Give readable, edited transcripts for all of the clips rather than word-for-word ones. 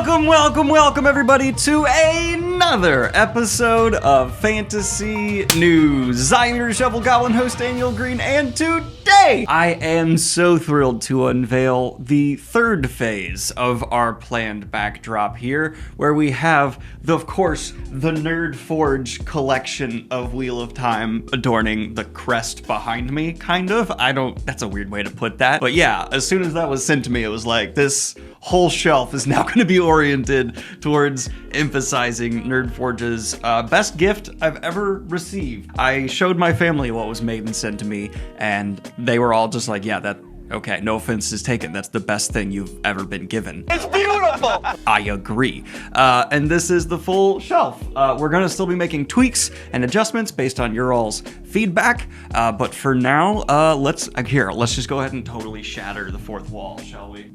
Welcome everybody to another episode of Fantasy News. I'm your Disheveled Goblin host Daniel Green, and today I am so thrilled to unveil the third phase of our planned backdrop here, where we have, of course, the Nerd Forge collection of Wheel of Time adorning the crest behind me, kind of. That's a weird way to put that. But yeah, as soon as that was sent to me, it was like, this whole shelf is now going to be oriented towards emphasizing Nerd Forge's best gift I've ever received. I showed my family what was made and sent to me, and they were all just like, yeah, okay, no offense is taken. That's the best thing you've ever been given. It's beautiful! I agree. And this is the full shelf. We're gonna still be making tweaks and adjustments based on your all's feedback. But for now, let's just go ahead and totally shatter the fourth wall, shall we?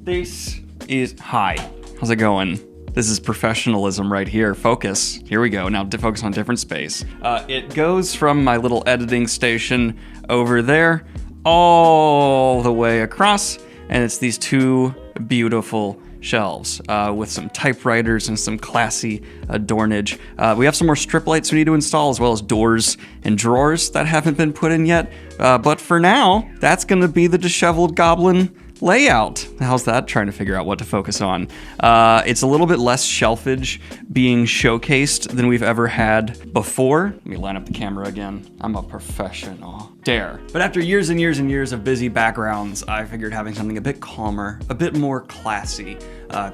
Hi, how's it going? This is professionalism right here. Focus. Here we go. Now focus on different space. It goes from my little editing station over there all the way across, and it's these two beautiful shelves with some typewriters and some classy adornage. We have some more strip lights we need to install, as well as doors and drawers that haven't been put in yet. But for now, that's gonna be the Disheveled Goblin layout. How's that? Trying to figure out what to focus on. It's a little bit less shelfage being showcased than we've ever had before. Let me line up the camera again. I'm a professional. Dare. But after years and years and years of busy backgrounds, I figured having something a bit calmer, a bit more classy,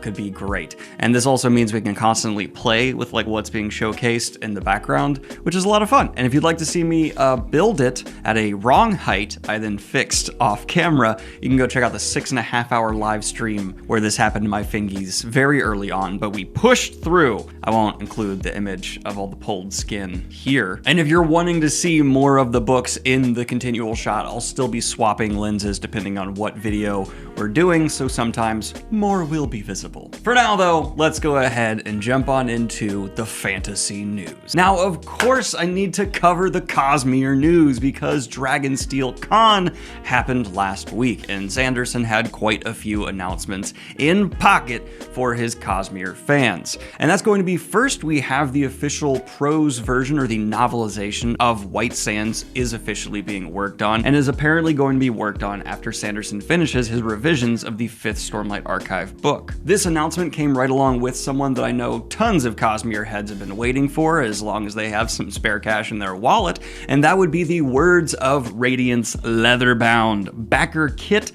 could be great. And this also means we can constantly play with like what's being showcased in the background, which is a lot of fun. And if you'd like to see me build it at a wrong height, I then fixed off camera, you can go check out the 6.5 hour live stream where this happened to my fingies very early on, but we pushed through. I won't include the image of all the pulled skin here. And if you're wanting to see more of the books in the continual shot, I'll still be swapping lenses depending on what video we're doing, so sometimes more will be visible. For now though, let's go ahead and jump on into the fantasy news. Now, of course, I need to cover the Cosmere news because Dragonsteel Con happened last week, and Sanderson had quite a few announcements in pocket for his Cosmere fans. And that's going to be, first, we have the official prose version, or the novelization of White Sands is officially being worked on, and is apparently going to be worked on after Sanderson finishes his revisions of the 5th Stormlight Archive book. This announcement came right along with someone that I know tons of Cosmere heads have been waiting for, as long as they have some spare cash in their wallet, and that would be the Words of Radiance Leatherbound backer kit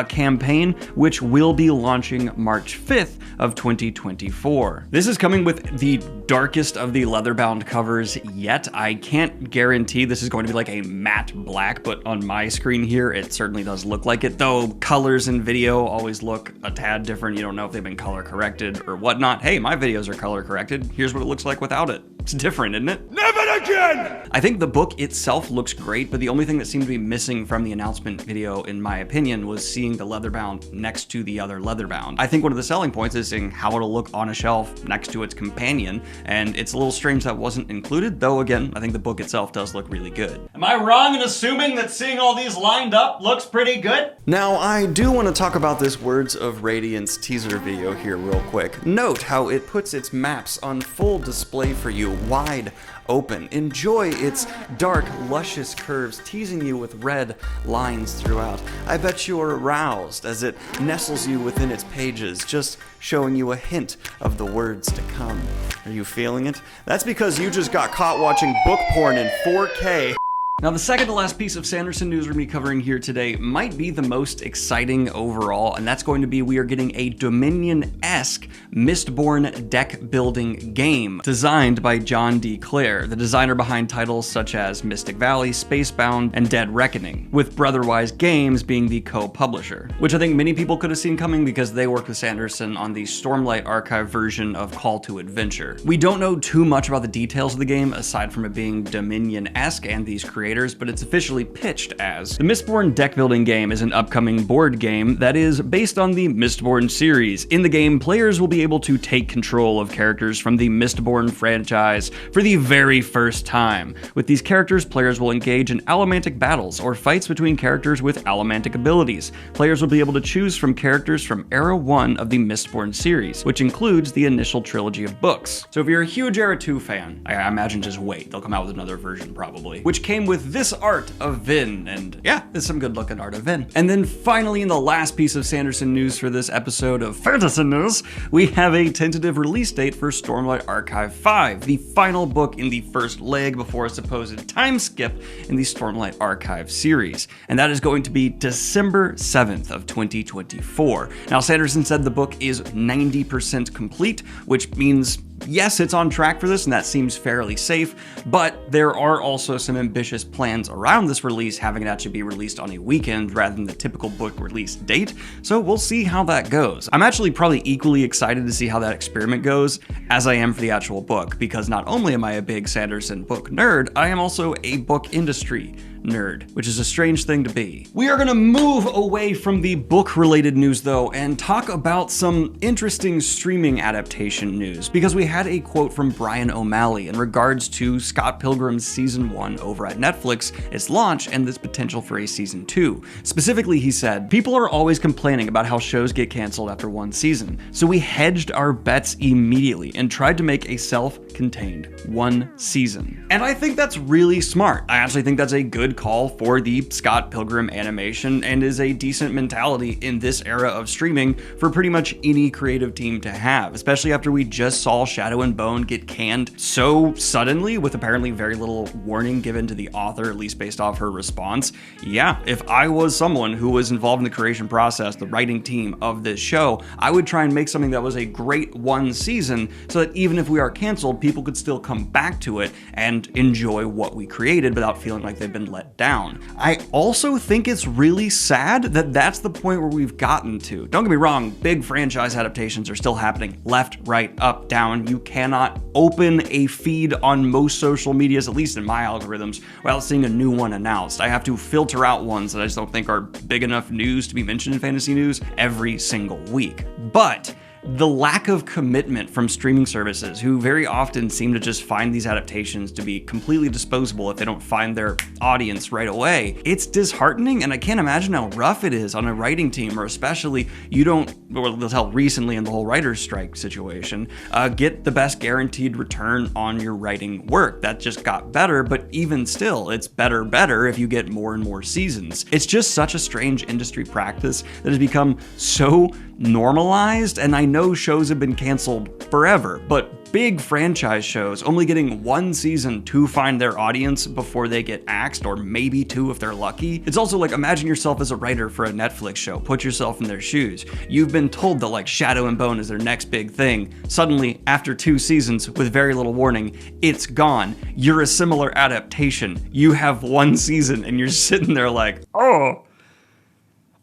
campaign, which will be launching March 5th of 2024. This is coming with the darkest of the leatherbound covers yet. I can't guarantee this is going to be like a matte black, but on my screen here, it certainly does look like it, though colors in video always look a tad different. You don't know if they've been color corrected or whatnot. Hey, my videos are color corrected. Here's what it looks like without it. It's different, isn't it? Never again! I think the book itself looks great, but the only thing that seemed to be missing from the announcement video, in my opinion, was seeing the leatherbound next to the other leatherbound. I think one of the selling points is seeing how it'll look on a shelf next to its companion, and it's a little strange that wasn't included, though again, I think the book itself does look really good. Am I wrong in assuming that seeing all these lined up looks pretty good? Now, I do want to talk about this Words of Radiance teaser video here real quick. Note how it puts its maps on full display for you, wide open. Enjoy its dark, luscious curves, teasing you with red lines throughout. I bet you're aroused as it nestles you within its pages, just showing you a hint of the words to come. Are you feeling it? That's because you just got caught watching book porn in 4K. Now, the second to last piece of Sanderson news we're going to be covering here today might be the most exciting overall, and that's going to be we are getting a Dominion-esque Mistborn deck building game designed by John D. Clare, the designer behind titles such as Mystic Valley, Spacebound, and Dead Reckoning, with Brotherwise Games being the co-publisher, which I think many people could have seen coming because they worked with Sanderson on the Stormlight Archive version of Call to Adventure. We don't know too much about the details of the game aside from it being Dominion-esque and these creators creators, but it's officially pitched as. The Mistborn deck building game is an upcoming board game that is based on the Mistborn series. In the game, players will be able to take control of characters from the Mistborn franchise for the very first time. With these characters, players will engage in allomantic battles or fights between characters with allomantic abilities. Players will be able to choose from characters from Era 1 of the Mistborn series, which includes the initial trilogy of books. So if you're a huge Era 2 fan, I imagine just wait, they'll come out with another version probably, which came with this art of Vin, and yeah, there's some good looking art of Vin. And then finally, in the last piece of Sanderson news for this episode of Fantasy News, we have a tentative release date for Stormlight Archive 5, the final book in the first leg before a supposed time skip in the Stormlight Archive series. And that is going to be December 7th of 2024. Now, Sanderson said the book is 90% complete, which means yes, it's on track for this, and that seems fairly safe, but there are also some ambitious plans around this release, having it actually be released on a weekend rather than the typical book release date, so we'll see how that goes. I'm actually probably equally excited to see how that experiment goes as I am for the actual book, because not only am I a big Sanderson book nerd, I am also a book industry nerd, which is a strange thing to be. We are gonna move away from the book-related news though and talk about some interesting streaming adaptation news, because we had a quote from Brian O'Malley in regards to Scott Pilgrim's season 1 over at Netflix, its launch, and this potential for a season 2. Specifically, he said, "People are always complaining about how shows get canceled after one season, so we hedged our bets immediately and tried to make a self-contained one season." And I think that's really smart. I actually think that's a good call for the Scott Pilgrim animation and is a decent mentality in this era of streaming for pretty much any creative team to have, especially after we just saw Shadow and Bone get canned so suddenly with apparently very little warning given to the author, at least based off her response. Yeah, if I was someone who was involved in the creation process, the writing team of this show, I would try and make something that was a great one season so that even if we are canceled, people could still come back to it and enjoy what we created without feeling like they've been let down. I also think it's really sad that that's the point where we've gotten to. Don't get me wrong, big franchise adaptations are still happening left, right, up, down. You cannot open a feed on most social medias, at least in my algorithms, without seeing a new one announced. I have to filter out ones that I just don't think are big enough news to be mentioned in fantasy news every single week. But the lack of commitment from streaming services, who very often seem to just find these adaptations to be completely disposable if they don't find their audience right away, it's disheartening, and I can't imagine how rough it is on a writing team, or especially you don't, or until recently in the whole writer's strike situation, get the best guaranteed return on your writing work. That just got better, but even still, it's better if you get more and more seasons. It's just such a strange industry practice that has become so normalized, and I know shows have been canceled forever, but big franchise shows only getting one season to find their audience before they get axed, or maybe two if they're lucky. It's also like, imagine yourself as a writer for a Netflix show. Put yourself in their shoes. You've been told that like Shadow and Bone is their next big thing. Suddenly, after 2 seasons with very little warning, it's gone. You're a similar adaptation. You have 1 season and you're sitting there like, oh,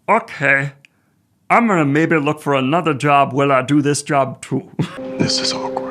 okay. I'm gonna maybe look for another job while I do this job too. This is awkward.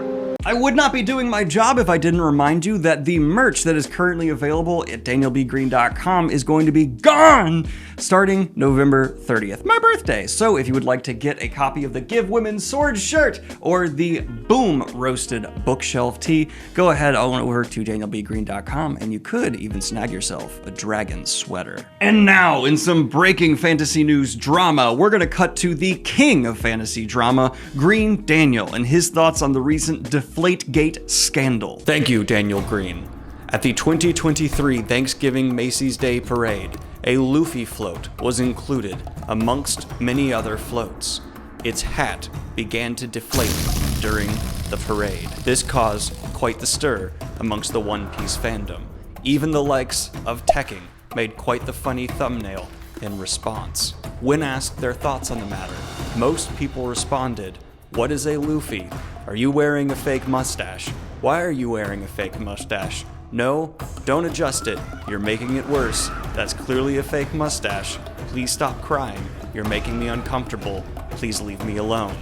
I would not be doing my job if I didn't remind you that the merch that is currently available at danielbgreen.com is going to be gone starting November 30th, my birthday. So if you would like to get a copy of the Give Women Swords shirt or the Boom Roasted Bookshelf tee, go ahead on over to danielbgreen.com and you could even snag yourself a dragon sweater. And now, in some breaking fantasy news drama, we're gonna cut to the king of fantasy drama, Green Daniel, and his thoughts on the recent Deflategate scandal. Thank you, Daniel Green. At the 2023 Thanksgiving Macy's Day Parade, a Luffy float was included amongst many other floats. Its hat began to deflate during the parade. This caused quite the stir amongst the One Piece fandom. Even the likes of Tekking made quite the funny thumbnail in response. When asked their thoughts on the matter, most people responded, "What is a Luffy? Are you wearing a fake mustache? Why are you wearing a fake mustache? No, don't adjust it. You're making it worse. That's clearly a fake mustache. Please stop crying. You're making me uncomfortable. Please leave me alone."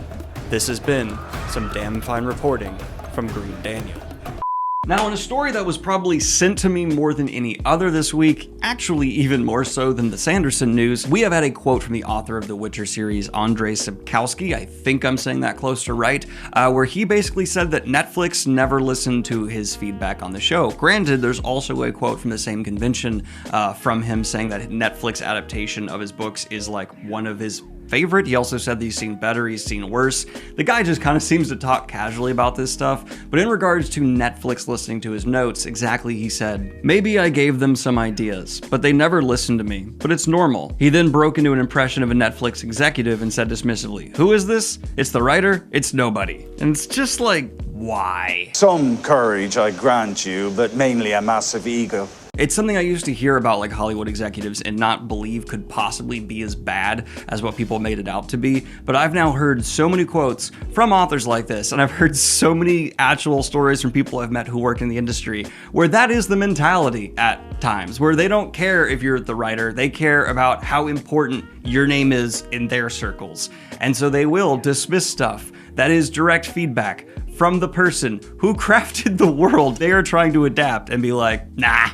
This has been some damn fine reporting from Green Daniel. Now, in a story that was probably sent to me more than any other this week, actually even more so than the Sanderson news, we have had a quote from the author of the Witcher series, Andrzej Sapkowski, I think I'm saying that close to right, where he basically said that Netflix never listened to his feedback on the show. Granted, there's also a quote from the same convention from him saying that Netflix adaptation of his books is like one of his favorite. He also said that he's seen better, he's seen worse. The guy just kind of seems to talk casually about this stuff, but in regards to Netflix listening to his notes, exactly, he said, "Maybe I gave them some ideas, but they never listened to me, but it's normal." He then broke into an impression of a Netflix executive and said dismissively, "Who is this? It's the writer? It's nobody." And it's just like, why? Some courage, I grant you, but mainly a massive ego. It's something I used to hear about like Hollywood executives and not believe could possibly be as bad as what people made it out to be, but I've now heard so many quotes from authors like this, and I've heard so many actual stories from people I've met who work in the industry where that is the mentality at times, where they don't care if you're the writer, they care about how important your name is in their circles, and so they will dismiss stuff that is direct feedback from the person who crafted the world they are trying to adapt and be like, nah.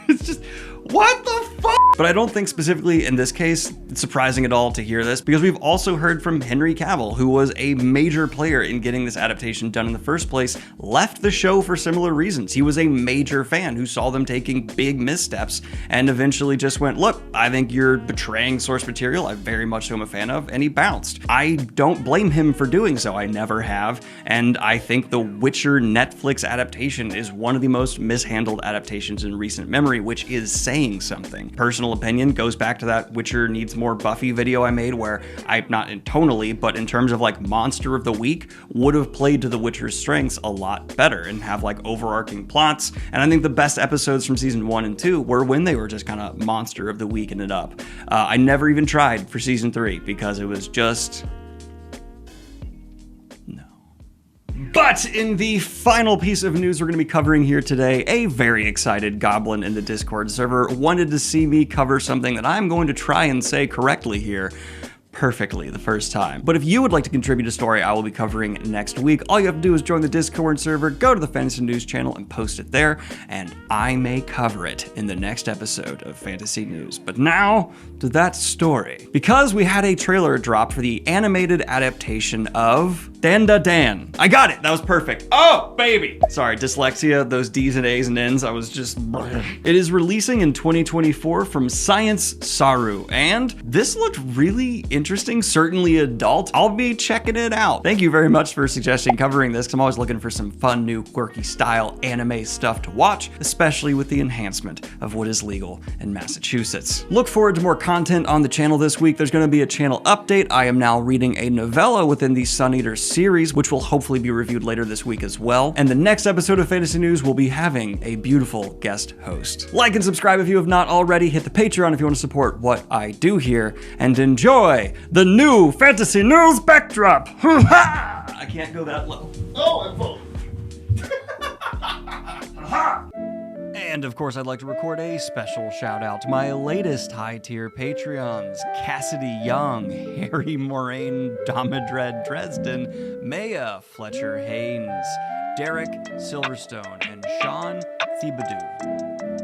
It's just, what the fuck? But I don't think specifically in this case, it's surprising at all to hear this, because we've also heard from Henry Cavill, who was a major player in getting this adaptation done in the first place, left the show for similar reasons. He was a major fan who saw them taking big missteps and eventually just went, look, I think you're betraying source material, I very much so am a fan of, and he bounced. I don't blame him for doing so, I never have, and I think the Witcher Netflix adaptation is one of the most mishandled adaptations in recent memory, which is saying something. Personal opinion goes back to that Witcher needs more Buffy video I made, where I, not in tonally, but in terms of like monster of the week, would have played to the Witcher's strengths a lot better and have like overarching plots. And I think the best episodes from season 1 and 2 were when they were just kind of monster of the week and it up. I never even tried for season 3 because it was just... But in the final piece of news we're going to be covering here today, a very excited goblin in the Discord server wanted to see me cover something that I'm going to try and say correctly here perfectly the first time. But if you would like to contribute a story I will be covering next week, all you have to do is join the Discord server, go to the Fantasy News channel and post it there, and I may cover it in the next episode of Fantasy News. But now to that story. Because we had a trailer drop for the animated adaptation of Dan. I got it, that was perfect. Oh, baby. Sorry, dyslexia, those D's and A's and N's, I was just... It is releasing in 2024 from Science Saru, and this looked really interesting, certainly adult. I'll be checking it out. Thank you very much for suggesting covering this, because I'm always looking for some fun, new, quirky style anime stuff to watch, especially with the enhancement of what is legal in Massachusetts. Look forward to more content on the channel this week. There's going to be a channel update. I am now reading a novella within the Sun Eater series, which will hopefully be reviewed later this week as well. And the next episode of Fantasy News will be having a beautiful guest host. Like and subscribe if you have not already. Hit the Patreon if you want to support what I do here, and enjoy the new Fantasy News backdrop. I can't go that low. Oh, I vote. And of course, I'd like to record a special shout out to my latest high tier Patreons: Cassidy Young, Harry Moraine, Domadred Dresden, Maya Fletcher Haynes, Derek Silverstone, and Sean Thibodeau.